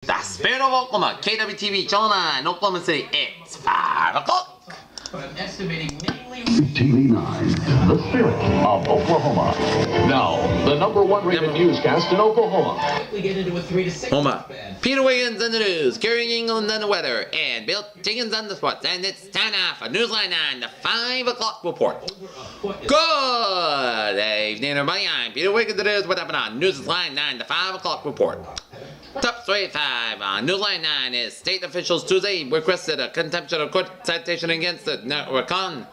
The Spirit of Oklahoma, KWTV-9, Oklahoma City. It's 5 o'clock. But I'm estimating mainly KWTV-9, the Spirit of Oklahoma. Now, the #1 rated newscast in Oklahoma. we get into a 3 to 6. Oklahoma. Peter Wiggins in the news, Gary England on the weather, and Bill Jenkins on the sports. And it's time now for Newsline 9, the 5 o'clock report. Good evening, everybody. I'm Peter Wiggins. It is what happened on Newsline 9, the 5 o'clock report. Top story 5 on Newsline 9 is state officials Tuesday requested a contempt of court citation against the Narcan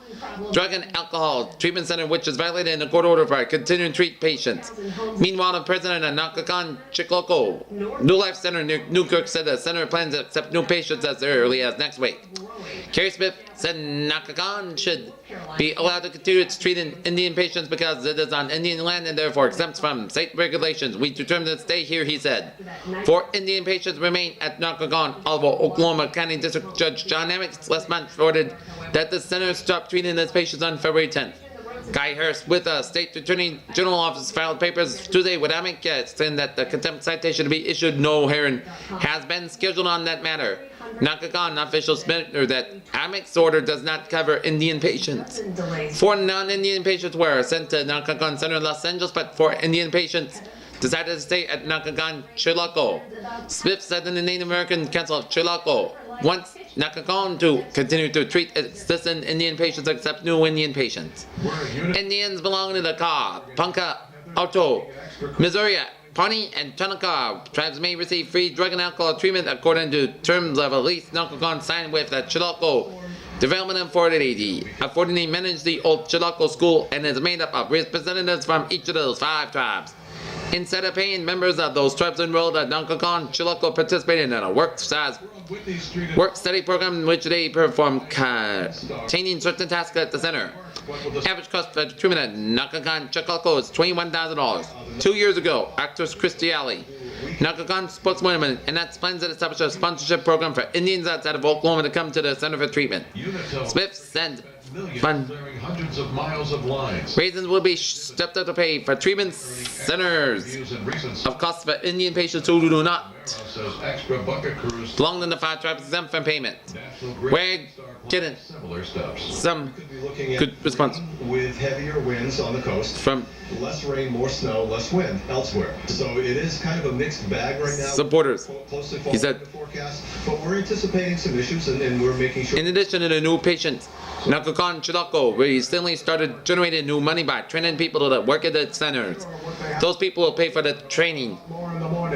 Drug and Alcohol Treatment Center, which is violated in a court order for continuing to treat patients. Meanwhile, the president of Narcan Chicloco New Life Center near Newkirk said the center plans to accept new patients as early as next week. Kerry Smith said Narcan should be allowed to continue to treat Indian patients because it is on Indian land and therefore exempt from state regulations. We determined to stay here, he said. 4 Indian patients remain at Narcan, although Oklahoma County District Judge John Amick last month ordered that the center stop treating its patients on February 10th. Guy Hurst with the State Attorney General Office filed papers Tuesday with Amick saying that the contempt citation to be issued no hearing has been scheduled on that matter. Narcan officials admitted that Amick's order does not cover Indian patients. 4 non-Indian patients were sent to Narcan Center in Los Angeles, but 4 Indian patients decided to stay at Narcan Chilocco. Smith said in the Native American Council of Chilocco wants Narcan to continue to treat existing Indian patients except new Indian patients. Indians belonging to the Kaw, Ponca, Alto, Missouri, Pawnee, and Chanakah tribes may receive free drug and alcohol treatment according to terms of a lease Narcan signed with the Chilocco Development Authority. Authority managed the old Chilocco school and is made up of representatives from each of those 5 tribes. Instead of paying, members of those tribes enrolled at Narcan Chilocco participated in a work-study program in which they perform containing certain tasks at the center. Average cost for treatment at Narcan Chilocco is $21,000. 2 years ago, actress Christy Alley, Narcan spokeswoman, and that plans to establish a sponsorship program for Indians outside of Oklahoma to come to the center for treatment. Smith said Hundreds of miles of lines. Raisins will be stepped up to pay for treatment centers of costs for Indian patients who do not belong to the 5 tribes exempt from payment. We're getting some good response with heavier winds on the coast, from less rain, more snow, less wind elsewhere. So it is kind of a mixed bag right now. Supporters, he said. The forecast, but we're anticipating some issues and we're making sure. In addition to the new patients, Narcan Chilocco recently started generating new money by training people to work at the centers. Those people will pay for the training.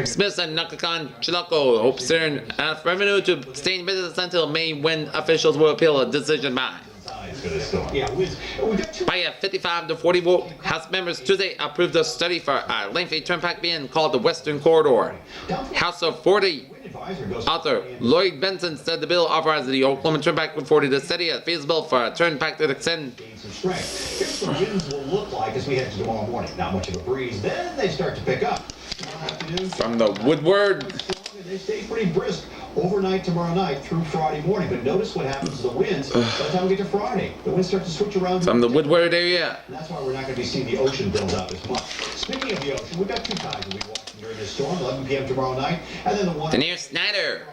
Smith and Narcan Chilocco hopes to earn enough revenue to stay in business until May, when officials will appeal a decision by a 55-40 vote. House members Tuesday approved a study for a lengthy turnpike being called the Western Corridor. House of 40 author Lloyd Benson said the bill authorizes the Oklahoma Turnpike Authority to study a feasible for a turnpike that extend. Here's what winds will look like as we head to tomorrow morning. Not much of a breeze, then they start to pick up. From the Woodward. They stay pretty brisk overnight tomorrow night through Friday morning. But notice what happens to the winds by the time we get to Friday. The winds start to switch around. From the Woodward area. And that's why we're not going to be seeing the ocean build up as much. Speaking of the ocean, we've got 2 tides that we watching during this storm, 11 p.m. tomorrow night, and then the one Near Snyder.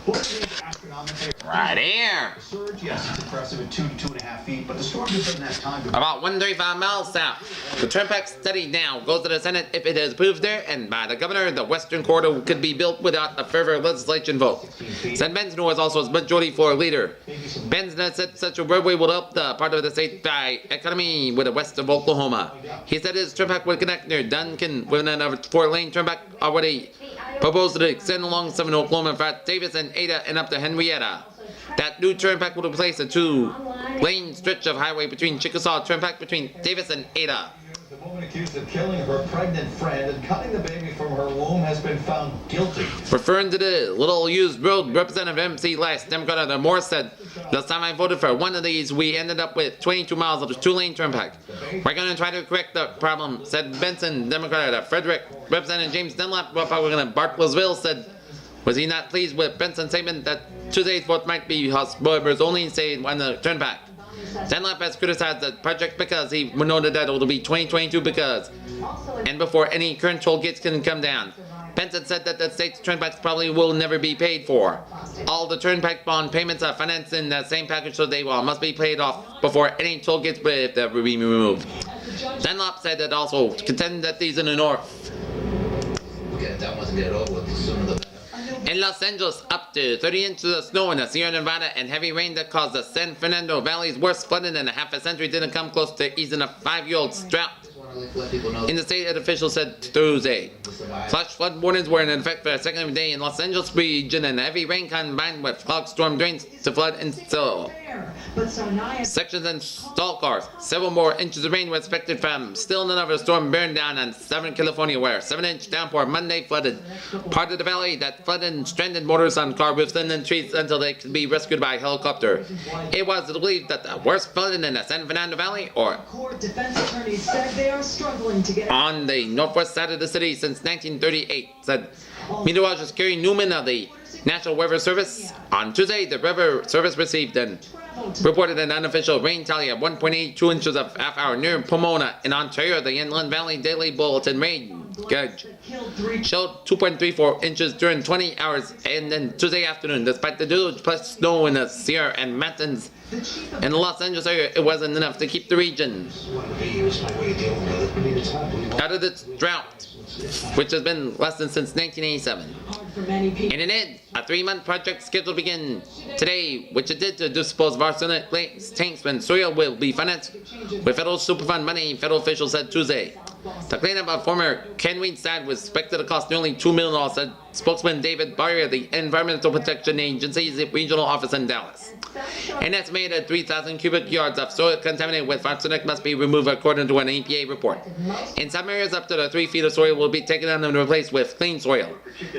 astronomically. Right here. The surge, yes, it's impressive at 2 to 2.5 feet, but the storm just doesn't have time to. About 135 miles south. The turnpike study now goes to the Senate if it is approved there, and by the governor, the Western Corridor could be built without a further legislation vote. Sen Benson, who was also its majority floor leader. Benson said such a roadway will help the part of the state by economy with the west of Oklahoma. He said his turnpike would connect near Duncan with another 4-lane turnpike already proposed to extend along 7 Oklahoma from Davis and Ada and up to Henrietta. That new turnpike will replace a 2-lane stretch of highway between Chickasaw Turnpike between Davis and Ada. The woman accused of killing her pregnant friend and cutting the baby from her womb has been found guilty. Referring to the Little Used Road, Representative MC Last, Democrat of the Morse said, last time I voted for one of these, we ended up with 22 miles of a 2-lane turnpike. We're going to try to correct the problem, said Benson, Democrat of Frederick. Representative James Dunlap, Republican of Bartlesville, said, was he not pleased with Benson's statement that Tuesday's vote might be House members only say on the turnpike. Dunlap has criticized the project because he noted that it will be 2022 because and before any current toll gates can come down. Benson said that the state's turnpikes probably will never be paid for. All the turnpike bond payments are financed in the same package, so they must be paid off before any toll gates will be removed. Dunlop said that also contended that these in the north. Get that one to get over with, the sooner the better. In Los Angeles, up to 30 inches of snow in the Sierra Nevada and heavy rain that caused the San Fernando Valley's worst flooding in a half a century didn't come close to easing a 5-year-old drought. In the state, officials said Thursday. Flash flood warnings were in effect for a second day in Los Angeles region, and heavy rain combined with clogged storm drains to flood and still sections and stall cars. Several more inches of rain were expected from still another storm burned down on Southern California, where 7-inch downpour Monday flooded part of the valley that flooded and stranded motorists on car roofs and in trees until they could be rescued by helicopter. It was believed that the worst flooding in the San Fernando Valley or on the northwest side of the city since 1938, said meteorologist Gary Newman of the National Weather Service. On Tuesday, the Weather Service received and reported an unofficial rain tally of 1.82 inches of half-hour near Pomona in Ontario. The Inland Valley Daily Bulletin rain gauge showed 2.34 inches during 20 hours and then Tuesday afternoon. Despite the deluge plus snow in the Sierra and mountains in the Los Angeles area, it wasn't enough to keep the region out of its drought, which has been less than since 1987. In an end, a 3-month project scheduled to begin today, which it did to dispose of arsenic tanks when soil will be financed with federal Superfund money, federal officials said Tuesday. The cleanup of former Kenweed site was expected to cost nearly $2 million, said spokesman David Barrier, the Environmental Protection Agency's regional office in Dallas. An estimated 3,000 cubic yards of soil contaminated with arsenic must be removed, according to an EPA report. In some areas, up to 3 feet of soil will be taken down and replaced with clean soil.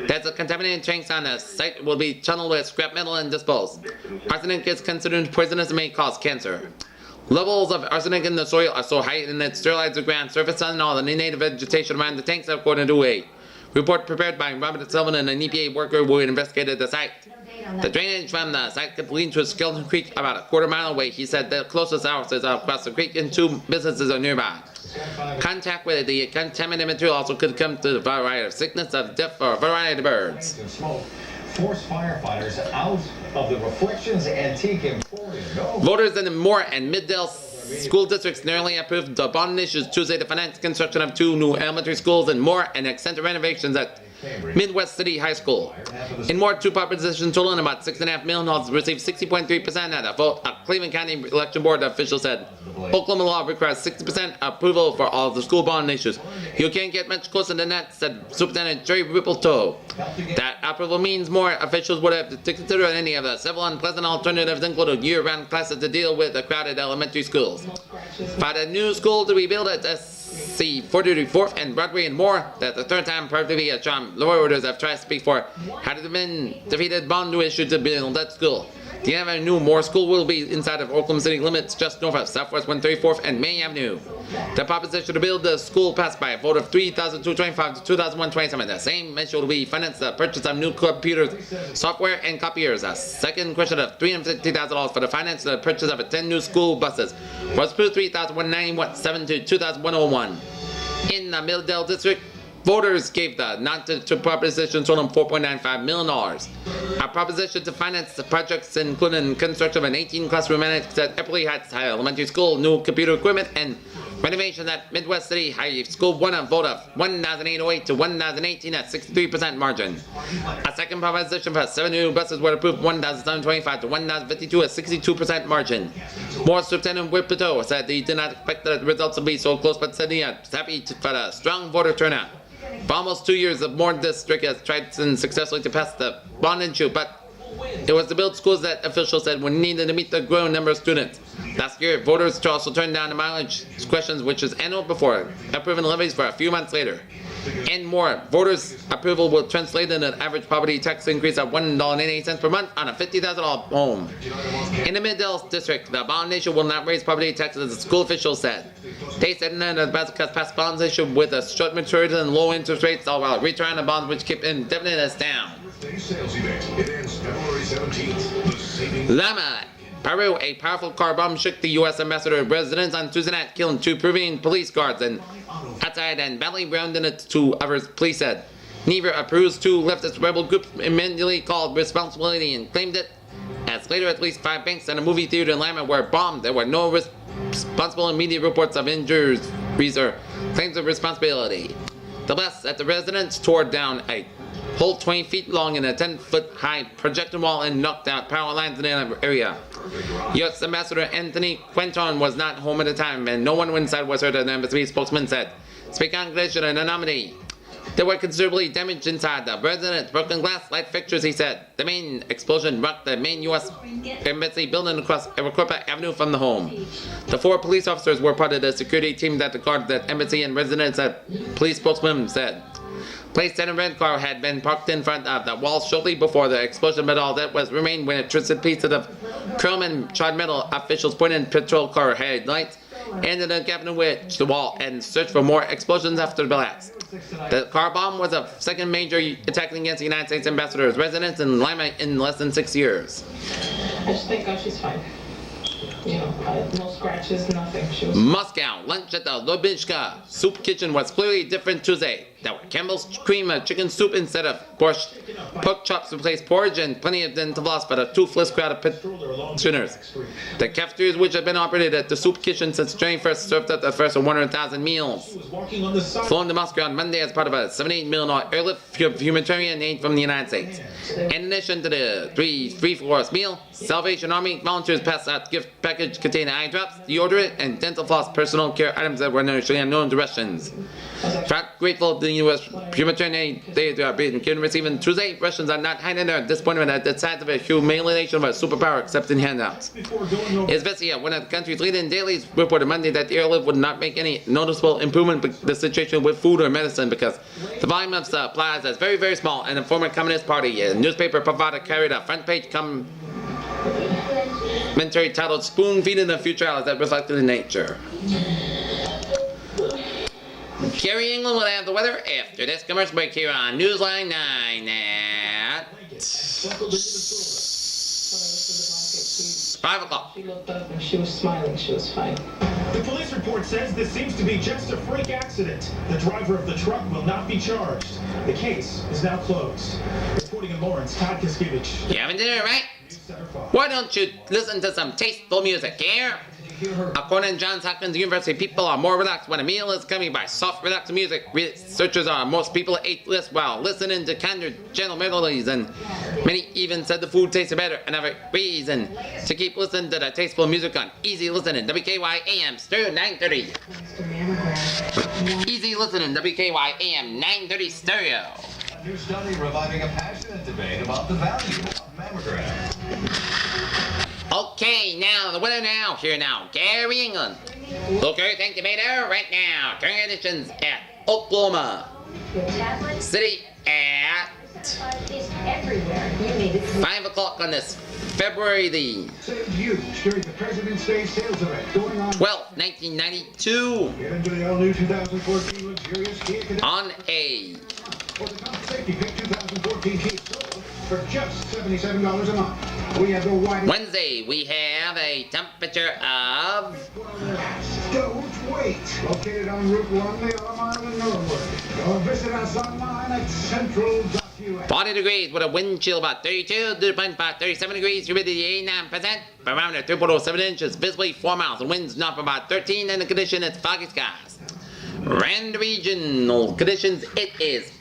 That's the contaminated tanks on the site will be tunneled with scrap metal and disposed. Arsenic is considered poisonous and may cause cancer. Levels of arsenic in the soil are so high that it sterilizes the ground surface and all the native vegetation around the tanks, according to a report prepared by Robert Sullivan, an EPA worker who investigated the site. The drainage from the site could lead to a skeleton creek about a quarter-mile away. He said the closest houses are across the creek and 2 businesses are nearby. Contact with the contaminated material also could come to a variety of sickness, of death, or a variety of birds. Force firefighters out of the Reflections Antique Emporium. Voters in the Moore and Middale school districts nearly approved the bond issues Tuesday to finance construction of 2 new elementary schools in Moore and extensive renovations at Midwest City High School. In Moore, 2 propositions totaling about $6.5 million received 60.3% of the vote. A Cleveland County Election Board official said Oklahoma law requires 60% approval for all of the school bond issues. You can't get much closer than that, said Superintendent Jerry Rippleto. That approval means more officials would have to consider any of the several unpleasant alternatives, including year-round classes to deal with the crowded elementary schools. For the new school to be built at SC 44th and Broadway and Moore, that the third time proved to be a charm. Lower orders have tried to speak for had it been defeated bond issue to build that school. The other new Moore School will be inside of Oklahoma City limits, just north of Southwest 134th and May Avenue. The proposition to build the school passed by a vote of 3,225 to 2,127. The same issue will be financed the purchase of new computers, software, and copiers. A second question of $350,000 for the finance of the purchase of 10 new school buses was approved 3,197 to 2,101. In the Milldale District, voters gave the nod to proposition totaling $4.95 million. A proposition to finance the projects including construction of an 18-classroom annex at Eppley Heights High Elementary School, new computer equipment, and renovation at Midwest City High School won a vote of 1,808 to 1,018 at 63% margin. A second proposition for 7 new buses were approved 1,725 to 1,052 at 62% margin. Moore Superintendent Whippleto said he did not expect the results to be so close, but said he was happy for the strong voter turnout. For almost 2 years, the Moore District has tried successfully to pass the bond issue, but it was to build schools that officials said were needed to meet the growing number of students. Last year, voters also turned down the mileage questions, which was annual before approving levies for a few months later. And more, voters' approval will translate in an average property tax increase of $1.88 per month on a $50,000 home. In the Middle District, the bond issue will not raise property taxes, the school officials said. They said that the Nebraska passed bonds issue with a short maturity and low interest rates, all while returning the bonds which keep indebtedness down. Sales event. It ends February 17th. The saving Lama, Peru, a powerful car bomb shook the U.S. ambassador residence on Tuesday night, killing 2 Peruvian police guards and outside and badly wounded 2 others, police said. Neither approves. Two leftist rebel groups immediately called responsibility and claimed it. As later, at least 5 banks and a movie theater in Lima were bombed. There were no responsible immediate reports of injuries or claims of responsibility. The blast at the residence tore down a hole 20 feet long and a 10-foot high projection wall and knocked out power lines in the area. U.S. Ambassador Anthony Quinton was not home at the time, and no one inside was hurt, an embassy spokesman said. Speaking English in anonymity. They were considerably damaged inside the residence. Broken glass, light fixtures, he said. The main explosion rocked the main U.S. Embassy building across Iroquois Avenue from the home. The 4 police officers were part of the security team that guarded the embassy and residence, a police spokesman said. Placed in a red car had been parked in front of the wall shortly before the explosion, but all that was remained when a twisted piece of chrome and charred metal. Officials pointed patrol car headlights into the gap in which the wall and searched for more explosions after the blast. The car bomb was a second major attack against the United States ambassador's residence in Lima in less than 6 years. I just thank God she's fine. You know, no scratches, nothing. She was Moscow. Lunch at the Lubinska Soup Kitchen was clearly different Tuesday. There were Campbell's cream chicken soup instead of borscht. Pork chops replaced porridge and plenty of dental floss for the toothless crowd of pensioners. The cafeterias, which have been operated at the soup kitchen since January 1st, served up the first of 100,000 meals. Flown to Moscow on Monday as part of a $78 million airlift humanitarian aid from the United States. In addition to the 3 free-for-us meal, Salvation Army volunteers passed out gift package containing eye drops, deodorant, and dental floss personal care items that were initially unknown to Russians. Grateful to the U.S. humanitarian aid they are being receiving Tuesday, Russians are not hiding their disappointment at the size of a humiliation of a superpower accepting handouts. Izvestia, one of the country's leading dailies, reported Monday that the airlift would not make any noticeable improvement in the situation with food or medicine because the volume of supplies is very, very small, and the former Communist Party, a newspaper provider, carried a front-page commentary titled Spoon-Feeding the Future Hours that reflected in nature. Gary England will have the weather after this commercial break here on Newsline 9 at 5 o'clock. She looked up and she was smiling. She was fine. The police report says this seems to be just a freak accident. The driver of the truck will not be charged. The case is now closed. Reporting in Lawrence, Todd Kiskevich. You having dinner, right? Why don't you listen to some tasteful music here? According to Johns Hopkins University, people are more relaxed when a meal is coming by soft, relaxing music. Researchers are most people ate less while listening to kinder, gentle melodies, and many even said the food tasted better. Another reason to keep listening to the tasteful music on Easy Listening, WKY AM Stereo 930. Easy Listening, WKY AM 930 Stereo. A new study reviving a passionate debate about the value of mammogram. Okay, now the weather now. Here now, Gary England. Local tank debater right now. Current conditions at Oklahoma City at 5 o'clock on this February the 12th, 1992. On a for just $77 a month. We have the wide Wednesday, we have a temperature of Don't wait. Located on Route 1, the Autumn Island, Norwood. Or visit us online at central.us. 40 degrees with a wind chill about 32, dew point about 37 degrees, humidity 89%, barometer 3.07 inches, visibly 4 miles, and winds north about 13, and the condition is foggy skies. Rand regional conditions, it is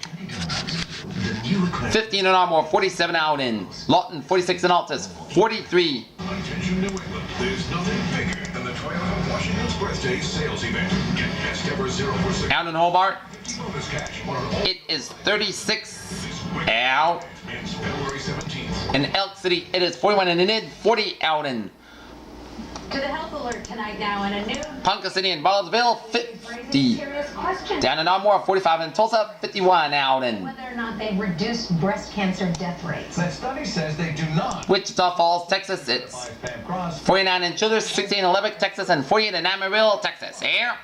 15 in Armour, 47 out in Lawton, 46 in Altus, 43. Attention New England, there's nothing bigger than the Toyota Washington's birthday sales event. Get best ever 0% Out in Hobart, bonus cash on all it is 36 out. ends February 17th. In Elk City, it is 41 in Enid, 40 out in To the health alert tonight now in a new Ponca City and Baldwinville, 50. serious question. Down in Armour, 45 in Tulsa, 51 out in Whether or not they reduce breast cancer death rates. That study says they do not. Wichita Falls, Texas, it's Pam Cross. 49 in Childers, 16 in Lubbock, Texas, and 48 in Amarillo, Texas. Here.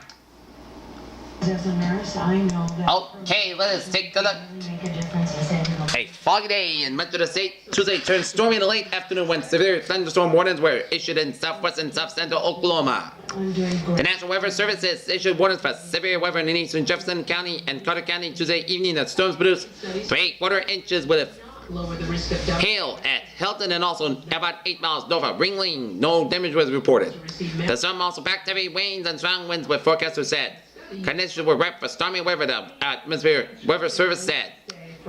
As a nurse, I know that Okay, let us take a look. make a difference in saving lives. A foggy day in much of the state. Tuesday turned stormy in the late afternoon when severe thunderstorm warnings were issued in southwest and south central Oklahoma. The National Weather Service has issued warnings for severe weather in eastern Jefferson County and Carter County Tuesday evening. The storms produced 3/4 inches with hail at Helton and also about 8 miles north of Ringling. No damage was reported. The storm also packed heavy rains and strong winds, what forecasters said. Conditions were ripe for stormy weather, the atmosphere weather service said.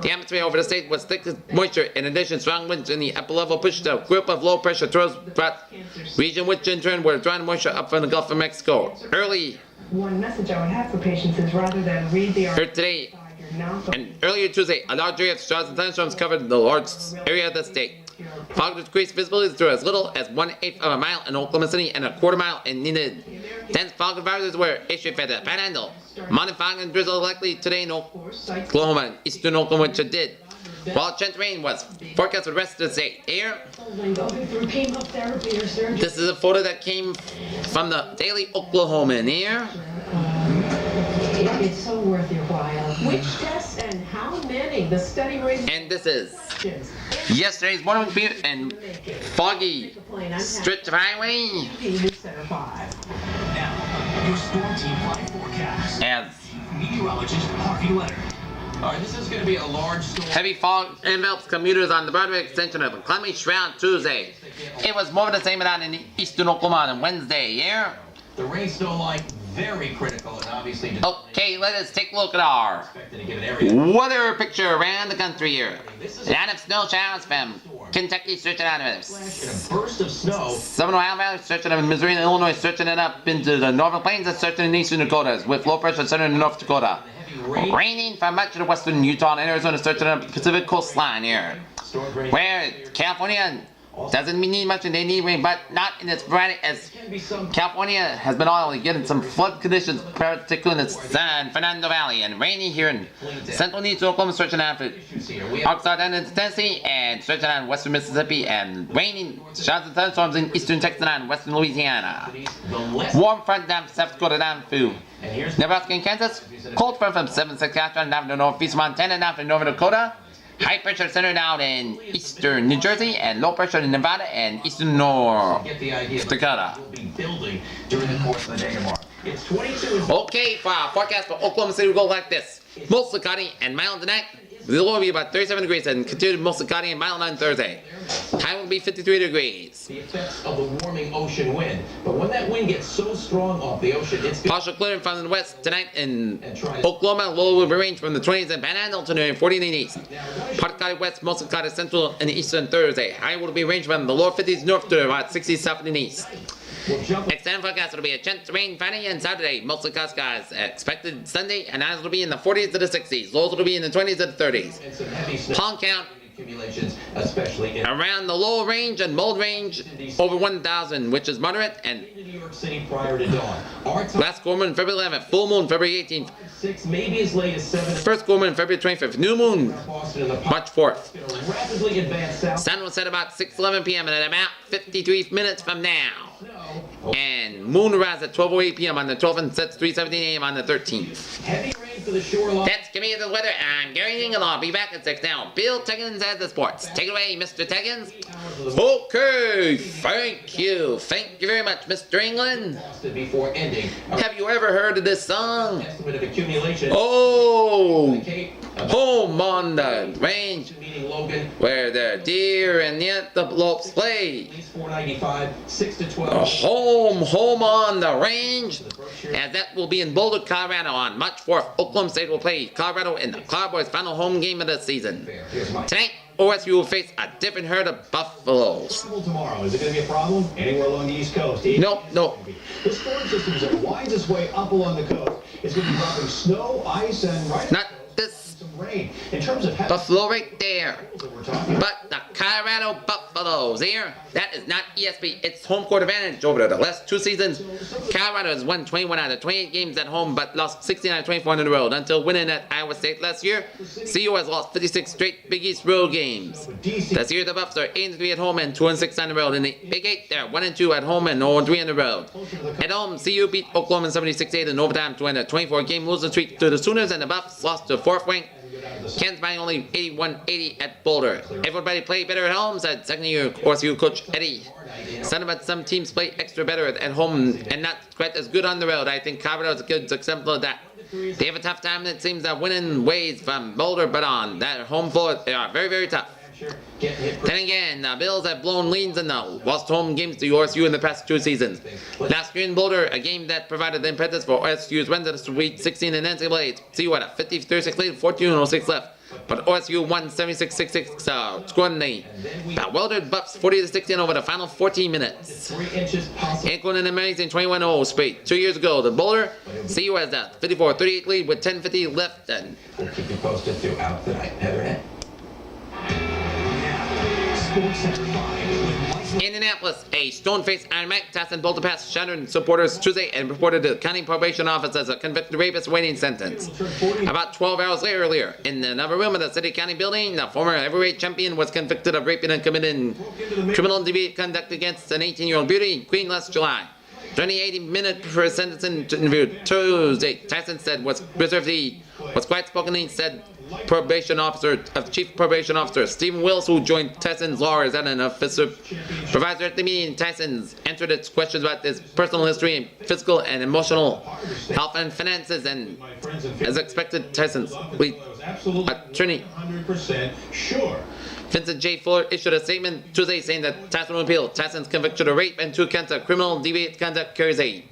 The atmosphere over the state was thick with moisture. In addition, strong winds in the upper level pushed a group of low pressure throughout region, which in turn were drawing moisture up from the Gulf of Mexico. One message I would have for patients is rather than read the article today and earlier Tuesday, a large area of showers and thunderstorms covered the large area of the state. Fog decreased visibility through as little as 1/8 of a mile in Oklahoma City and a 1/4 mile in Enid. Dense fog advisories were issued for the Panhandle. Mountain fog and drizzle likely today in Oklahoma and eastern Oklahoma, which it did. While chance rain was forecast for the rest of the state. Here, this is a photo that came from the Daily Oklahoman. Here. It's so worth your while. Which tests and how many? The study raised. And this is yesterday's morning view and foggy stretch of highway. Now, your Storm Team 5 forecast. As Meteorologist Harvey Leonard. All right, this is going to be a large storm. heavy fog envelops commuters on the Broadway extension of Clemmy Shroud Tuesday. It was more of the same amount in eastern Oklahoma on Wednesday. Here. The rain snow line very critical and obviously. Okay, let us take a look at our weather picture around the country here. A lot of snow showers from Kentucky stretching out of it. A burst of snow. Southern Ohio Valley stretching up in Missouri and Illinois, stretching it up into the northern plains and stretching in eastern Dakotas with low pressure centered in North Dakota. Raining from much of the western Utah and Arizona, stretching up the Pacific coastline here. Where California doesn't need much and they need rain, but not in its variety as California has been already getting some flood conditions, particularly in the San Fernando Valley, and rainy here in central and eastern Oklahoma, stretching out for Arkansas down into Tennessee, and stretching out in western Mississippi, and raining showers and thunderstorms in eastern Texas and western Louisiana. Warm front down from South Dakota down through Nebraska and Kansas. Cold front from 7 Saskatchewan down to northeast Montana down to Northern Dakota. High pressure centered out in eastern New Jersey and low pressure in Nevada and eastern North Dakota. Okay, for our forecast for Oklahoma City, we'll go like this. Mostly cloudy and mild tonight. The low will be about 37 degrees and continue mostly cloudy and mild on Thursday. High will be 53 degrees. The effects of the warming ocean wind. But when that wind gets so strong off the ocean, it's partial clearing from the west tonight in Oklahoma. Low will be ranged from the 20s in Panhandle to the 40s in the east. Part cloudy west, mostly cloudy central and eastern Thursday. High will be ranged from the lower 50s north to about 60s south and east. Extended forecast will be a chance of rain Friday and Saturday. Mostly cloudy skies expected Sunday, and highs will be in the 40s to the 60s. Lows will be in the 20s to the 30s. Pollen count especially around the low range and mold range over 1,000, which is moderate, and New York City prior to dawn. last full moon February 11th, full moon February 18th, 6, maybe as late as 7. first full moon February 25th, new moon March 4th. Rapidly advance south. Sun will set about 6:11 p.m. and at about 53 minutes from now. And moon will rise at 12:08 p.m. on the 12th and sets 3:17 a.m. on the 13th. Heavy rain for the shoreline. That's Give Me the Weather. I'm Gary Engel. I'll be back at 6 now. Bill Teggins has the sports. Take it away, Mr. Teggins. Okay, thank you. Thank you very much, Mr. England. Before ending. Have you ever heard of this song? Estimate of accumulation. Oh, home on the range Logan. where the deer and the antelopes play. At least 495, 6 to 12. Home on the range. And that will be in Boulder, Colorado on March 4th. Oklahoma State will play Colorado in the Cowboys' final home game of the season. Tonight, OSU will face a different herd of buffaloes. Tomorrow, is it going to be a problem anywhere along the East Coast? Nope. The storm system as it winds its way up along the coast is going to be dropping snow, ice, and Not this some rain. In terms of buffalo right there. we're talking But the Colorado Buffaloes here, that is not ESP. It's home court advantage over the last 2 seasons. Colorado has won 21 out of 28 games at home, but lost 16 out of 24 on the road. Until winning at Iowa State last year, CU has lost 56 straight Big East road games. This year, the Buffs are 8-3 at home and 2-6 on the road. In the Big 8, they're 1-2 at home and 0-3 on the road. At home, CU beat Oklahoma 76-8 in overtime to win a 24-game losing streak to the Sooners, and the Buffs lost to 4th-ranked Kansas by only 81-80 at Boulder. Everybody play better at home, said second-year OSU coach Eddie. Said about some teams play extra better at home and not quite as good on the road. I think Colorado is a good example of that. They have a tough time, and it seems that winning ways from Boulder, but on that home floor, they are very, very tough. Then again, the Bills have blown leads in the lost home games to OSU in the past 2 seasons. Last year in Boulder, a game that provided the impetus for OSU's win to the Sweet 16 in NCAA. See what, a 50-36 lead, 14:06 left. But OSU won 76-66, scoring the bewildered Buffs 40-16 over the final 14 minutes. Equaling an amazing 21-0 speed 2 years ago. The Boulder CU has a 54-38 lead with 10:50 left. And We'll keep you posted throughout the night. Heather. Indianapolis, a stone-faced Iron Mike Tyson bolted past shattered supporters Tuesday and reported to the county probation office as a convicted rapist waiting sentence. About 12 hours earlier, in another room of the city county building, the former heavyweight champion was convicted of raping and committing criminal deviant conduct against an 18-year-old beauty queen last July. During the 80-minute sentencing interview Tuesday, Tyson said was quite spoken. He said Chief Probation Officer Stephen Wills, who joined Tyson's lawyers as an officer provider at the meeting. Tyson's answered its questions about his personal history and physical and emotional health and finances, and as expected, Tyson's lead attorney Vincent J. Fuller issued a statement Tuesday saying that Tyson will appeal. Tyson's conviction of rape and 2 counts of criminal deviant conduct carries a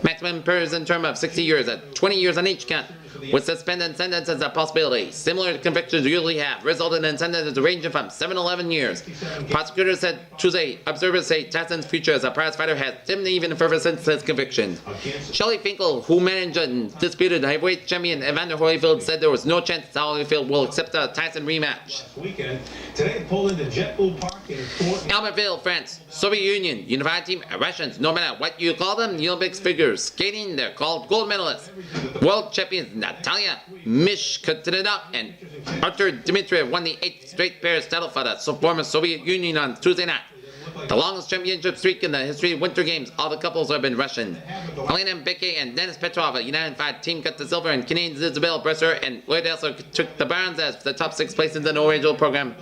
maximum prison term of 60 years at 20 years on each count, with suspended sentence as a possibility. Similar convictions usually have resulted in sentences ranging from 7 to 11 years. Prosecutors said Tuesday, observers say Tyson's future as a prize fighter has dimmed even further since his conviction. Shelley Finkel, who managed and disputed heavyweight champion Evander Holyfield, said there was no chance that Holyfield will accept a Tyson rematch. Today, pull into JetBlue Park in Fort Albertville, France. Soviet Union, unified team, Russians, no matter what you call them, the Olympics figures. Skating, they're called gold medalists. World champions Natalia Mishkotina and Artur Dmitriev won the 8th straight Paris title for the former Soviet Union on Tuesday night. The longest championship streak in the history of Winter Games. All the couples have been Russian. Elena Mbeke and Denis Petrov, a unified team, got the silver, and Canadians Isabelle Bresser and Lloyd Elser took the bronze as the top 6 places in the Norwegian program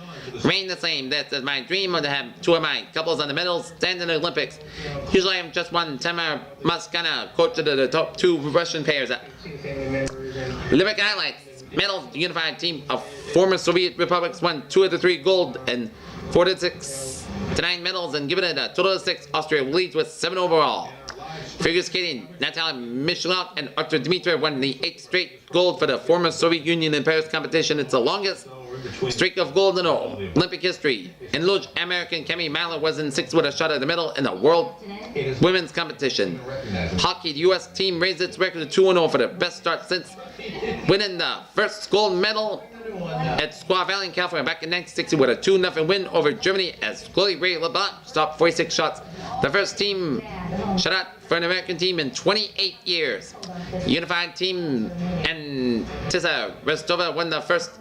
remain the same. That's my dream to have 2 of my couples on the medals stand in the Olympics. Usually I'm just one. Tamara Moskana, coach of the top 2 Russian pairs. Olympic highlights. Medals, unified team of former Soviet republics won 2 of the 3 gold and 4 to 6 to 9 medals and given it a total of 6. Austria leads with 7 overall. Figure skating, Natalia Mishkotina and Artur Dmitriev won the 8th straight gold for the former Soviet Union in Paris competition. It's the longest streak of gold in Olympic history. In Luge, American Kemi Mallett was in 6th with a shot at the medal in the World Women's Competition. Hockey, the U.S. team raised its record to 2-0 for the best start since winning the first gold medal at Squaw Valley in California back in 1960 with a 2-0 win over Germany as Chloe Ray LeBlanc stopped 46 shots. The first team shut out for an American team in 28 years. Unified team and Tissa Restova won the first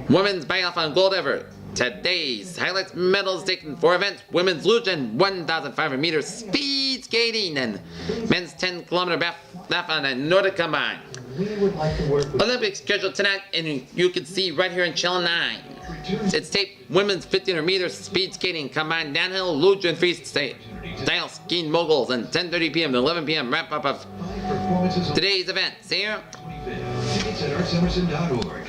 women's biathlon gold ever. Today's highlights medals taken for events: women's luge and 1,500 meters speed skating and men's 10-kilometer biathlon and Nordic combine. Olympics scheduled tonight, and you can see right here in Channel 9. It's taped women's 1,500 meters speed skating, combined downhill, luge, and freestyle skiing moguls, and 10:30 p.m. to 11 p.m. wrap up of today's event. Sarah? Tickets at artsemerson.org.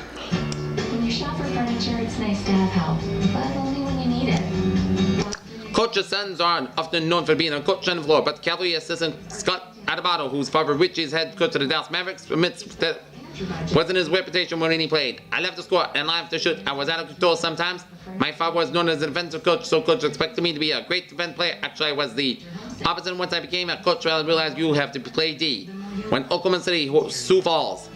When you shop for furniture, it's nice to have help, but only when you need it. Coach's sons are often known for being a coach on the floor, but Cavalry assistant Scott Adebato, whose father Richie is head coach of the Dallas Mavericks, admits that wasn't his reputation when he played. I love to score and I love to shoot. I was out of control sometimes. My father was known as a defensive coach, so coach expected me to be a great defense player. Actually, I was the opposite. Once I became a coach, I realized you have to play D. When Oklahoma City, Sioux Falls.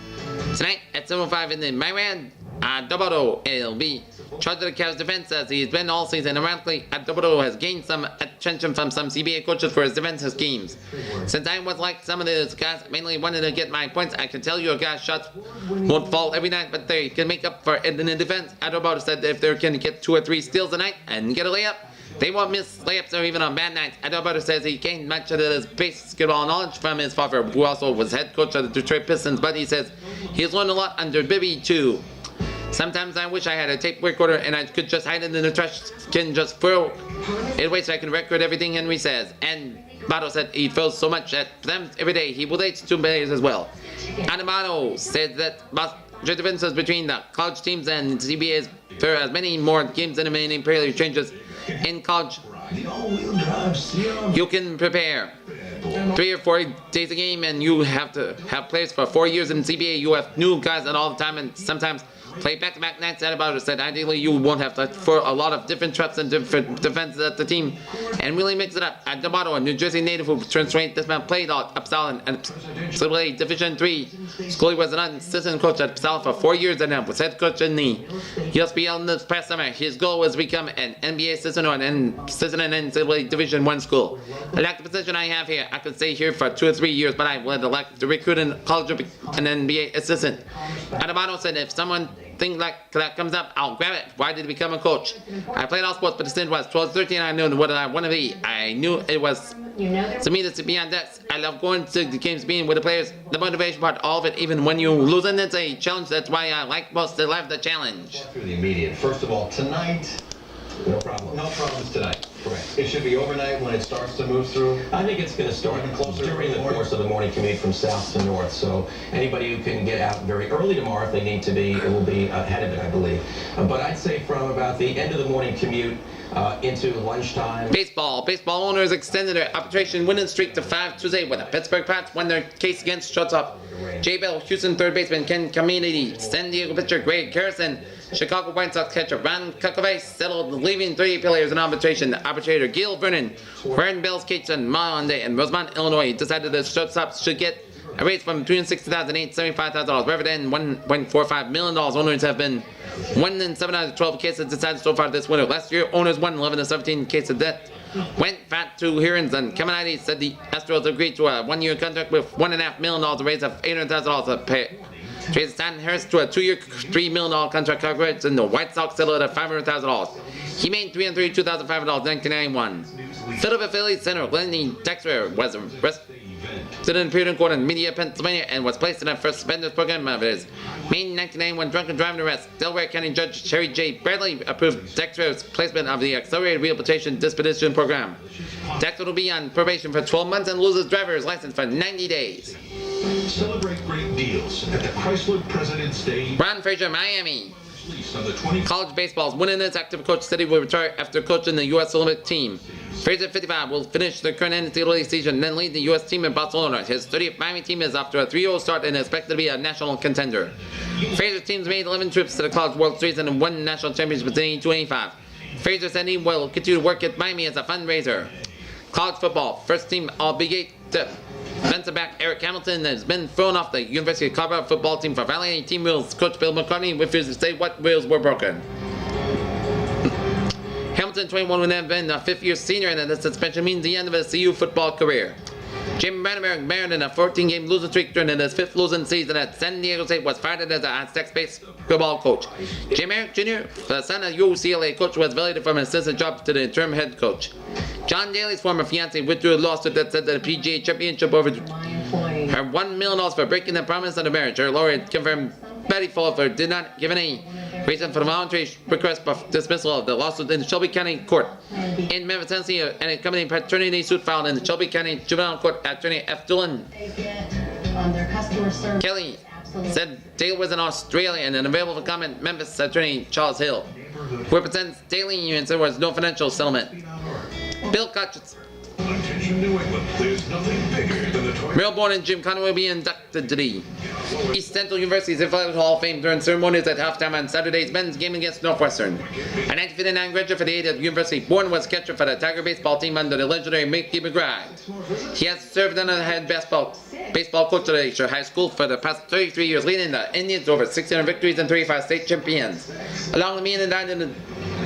Tonight at 7:05 in the Myran, Adebato will be charged of the Cavs defense as he's been all season. Ironically, Adebato has gained some attention from some CBA coaches for his defensive schemes. Since I was like some of those guys, mainly wanted to get my points, I can tell you a guy's shots won't fall every night, but they can make up for it in the defense. Adebato said if they can get 2 or 3 steals a night and get a layup, they won't miss layups or even on bad nights. Adebato says he gained much of his basketball knowledge from his father, who also was head coach of the Detroit Pistons, but he says he's learned a lot under Bibby too. Sometimes I wish I had a tape recorder and I could just hide it in the trash can, just throw it away so I can record everything Henry says. And Bato said he feels so much at them every day. He relates to players as well. Adamato said that the differences between the college teams and CBAs, there are many more games than many player changes in college. You can prepare 3 or 4 days a game, and you have to have players for 4 years in CBA. You have new guys all the time, and sometimes play back-to-back nights. That about it said ideally you won't have to for a lot of different traps and different defenses at the team, and really mix it up. At D'Amato, a New Jersey native who turns straight, this man played at Upsala and Triple-A Division III school. He was an assistant coach at Upsala for 4 years and was head coach in the USBL in this past summer. His goal was to become an NBA assistant or an assistant in NCAA Division I school. I like the position I have here. I could stay here for 2 or 3 years, but I would like to recruit in college an NBA assistant. Adamato said if someone thing like that comes up, I'll grab it. Why did he become a coach? I played all sports, but the stint was 12, 13. I knew what I want to be. I knew it was to me to be on decks. I love going to the games, being with the players, the motivation part, all of it. Even when you lose, and it's a challenge. That's why I like most to live the challenge. Through the immediate. First of all, tonight, no problem. No problems tonight. Correct. It should be overnight when it starts to move through. I think it's going to start during the course of the morning commute from south to north. So anybody who can get out very early tomorrow, if they need to be, it will be ahead of it, I believe. But I'd say from about the end of the morning commute into lunchtime. Baseball owners extended their arbitration winning streak to 5 Tuesday when the Pittsburgh Pirates won their case against shortstop J. Bell, Houston third baseman Ken Caminiti, San Diego pitcher Greg Harrison, Chicago White Sox catcher Ron Kukovic settled, leaving 3 players in arbitration. The arbitrator Gil Vernon, Warren Bell's case on Monday in Rosemont, Illinois, decided the shortstops should get a raise from between $60,000 and $75,000. Rather than $1.45 million, owners have been 1 in 7 out of 12 cases decided so far this winter. Last year, owners won 11 to 17 cases that went fat to hearings, and Caminiti said the Astros agreed to a 1-year contract with $1.5 million, a raise of $800,000 to pay. Trades Stanton Harris to a 2-year, $3 million contract coverage, and the White Sox settled at $500,000. He made $302,500 in 1991. Philadelphia Phillies center Lenny Texter was arrested in appeared court in Media, Pennsylvania, and was placed in a first suspenders program of his May 1991 drunken driving arrest. Delaware County Judge Sherry J. Bradley approved Dexter's placement of the Accelerated Rehabilitation Disposition Program. Dexter will be on probation for 12 months and loses driver's license for 90 days. Celebrate great deals at the Chrysler President's Day. Ron Frazier, Miami. College baseball's winning its active coach said he will retire after coaching the U.S. Olympic team. Frazier, 55, will finish the current NCAA season and then lead the U.S. team in Barcelona. His 30th Miami team is off to a 3-0 start and is expected to be a national contender. Frazier's team's made 11 trips to the College World Series and won national championships in 82-85. Frazier said he will continue to work at Miami as a fundraiser. College football, first team All-Big 8 defensive back Eric Hamilton has been thrown off the University of Colorado football team for violating team rules. Coach Bill McCartney refuses to say what rules were broken. Hamilton, 21, would have been a 5th-year senior, and the suspension means the end of his CU football career. Jim Brandenburg, married in a 14-game losing streak during his 5th losing season at San Diego State, was fired as a sex-based football coach. Jim Merrick Jr., the son of UCLA coach, was validated from his assistant job to the interim head coach. John Daly's former fiancée withdrew a lawsuit that said that the PGA Championship over her $1 million for breaking the promise of the marriage. Her lawyer confirmed Betty Fulfer did not give any reason for the voluntary request for dismissal of the lawsuit in the Shelby County Court. In Memphis, Tennessee, an accompanying paternity suit filed in the Shelby County Juvenile Court, attorney F. Dillon Kelly said Dale was in Australia and unavailable for comment. Memphis attorney Charles Hill, who represents Daly Union, said there was no financial settlement. Bill Cutchins, Melbourne and Jim Conway will be inducted today. East Central University's Athletic Hall of Fame during ceremonies at halftime on Saturday's men's game against Northwestern. A 1959 graduate for the Ada University, Bourne was catcher for the Tiger baseball team under the legendary Mickey McBride. He has served under the head baseball coach at Lakeshore High School for the past 33 years, leading the Indians to over 600 victories and 35 state champions. Along with me and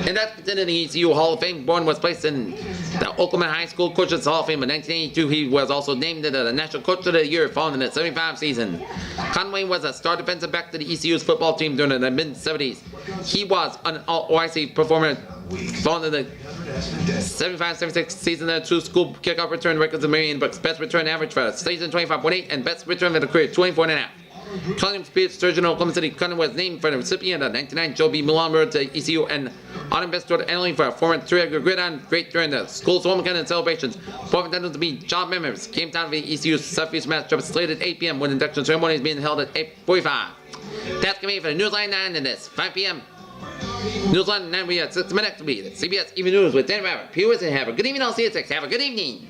in that the ECU Hall of Fame, Bourne was placed in the Oklahoma High School Coaches Hall of Fame in 1982. He was also named the National Coach of the Year following the 75 season. Conway was a star defensive back to the ECU's football team during the mid-70s. He was an all-OIC performer following the 75-76 season. The 2 school kickoff return records of Marion Brooks. Best return average for the season 25.8 and best return for the career 24.5. Cunningham Speech Surgeon in Oklahoma City. Cunningham was named for the recipient of 1999 Joe B. Milan Award to ECU and Autumn Best Award annually for a performance 3-year gridiron great during the school's homecoming celebrations. Performance intended to be job members. Game time for the ECU Southeast matchup slated at 8 p.m. with induction ceremonies being held at 8:45. That's going to be for the Newsline 9 in this 5 p.m. Newsline 9 we have 6 minutes to be the CBS Even News with Dan Rabbit. Viewers and have a good evening. I'll see you at 6. Have a good evening.